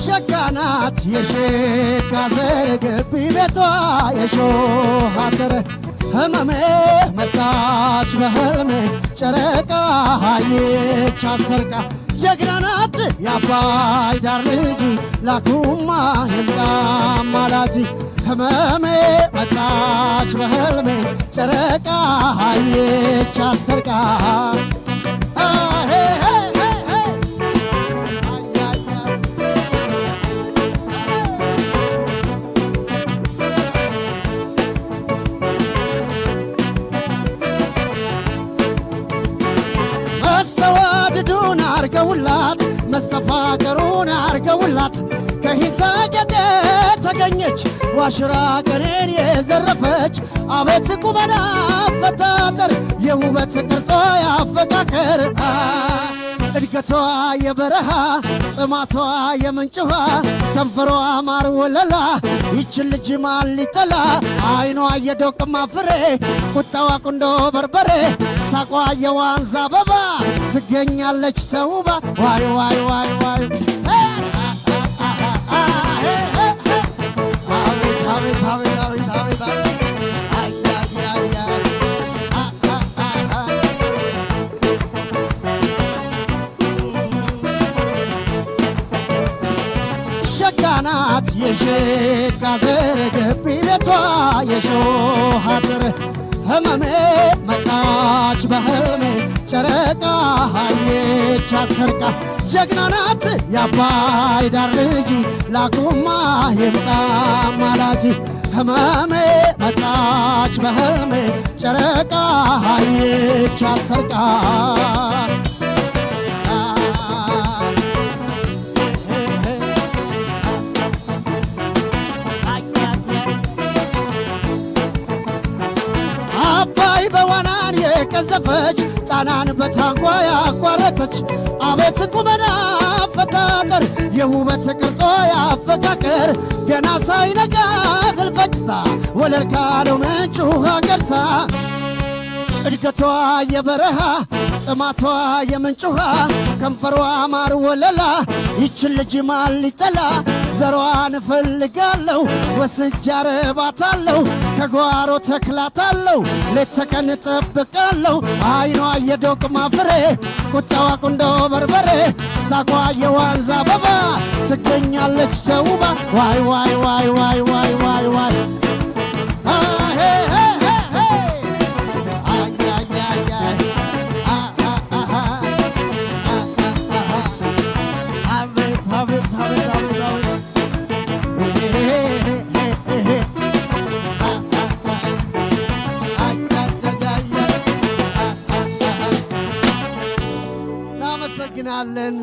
ሸጋናት የሼካ ዘር ግቢ ቤቷ የሾህ አጥር ህመሜ መጣች በህልሜ ጨረቃ አየች አሰርቃ ጀግናናት የአባይ ዳር ልጅ ላኩማ ይምጣ አማላጅ ህመሜ መጣች በህልሜ ጨረቃ አየች አሰርቃ መስተዋድዱን አርገውላት መስተፋቀሩን አርገውላት ከሂንታ ጌጤ ተገኘች ዋሽራ ቀኔን የዘረፈች አቤት ቁመና አፈጣጠር የውበት ቅርጿ ያፈቃቀር እድገቷ የበረሃ ጥማቷ የምንጭ ውሃ ከንፈሯ ማር ወለላ ይችን ልጅ ማን ሊጠላ አይኗ የዶቅማ ፍሬ ቁጣዋ ቁንዶ በርበሬ ሳቋ የዋንዛ አበባ ትገኛለች ተውባ ዋይ ዋይ ዋይ ዋይ አቤት አቤት አቤት አቤት አቤት ሸጋናት የሼካ ዘር ግቢ ቤቷ የሾህ አጥር ህመሜ መጣች በህልሜ ጨረቃ አየች አሰርቃ ጀግናናት የአባይ ዳር ልጅ ላኩማ ይምጣ አማላጅ ህመሜ መጣች በህልሜ ጨረቃ አየች አሰርቃ አባይ በዋናን የቀዘፈች ጣናን በታንኳ ያቋረጠች አቤት ቁመና አፈጣጠር የውበት ቅርጿ ያፈቃቀር ገና ሳይነጋ ህልፈጭታ ወለል ካለው ምንጭ ውሃ ቀርታ እድገቷ የበረሃ ጥማቷ የምንጭ ውሃ ከንፈሯ ማር ወለላ ይችን ልጅ ማን ሊጠላ ዘሯን እፈልጋለሁ ወስጄ አረባታለሁ ከጓሮ ተክላታለሁ ሌት ተቀን እጠብቃለሁ አይኗ የዶቅማ ፍሬ ቁጣዋ ቁንዶ በርበሬ ሳቋ የዋንዛ አበባ ትገኛለች ተውባ ዋይ ዋይ ዋይ ዋይ ዋይ ዋይ ዋይ እናመሰግናለን።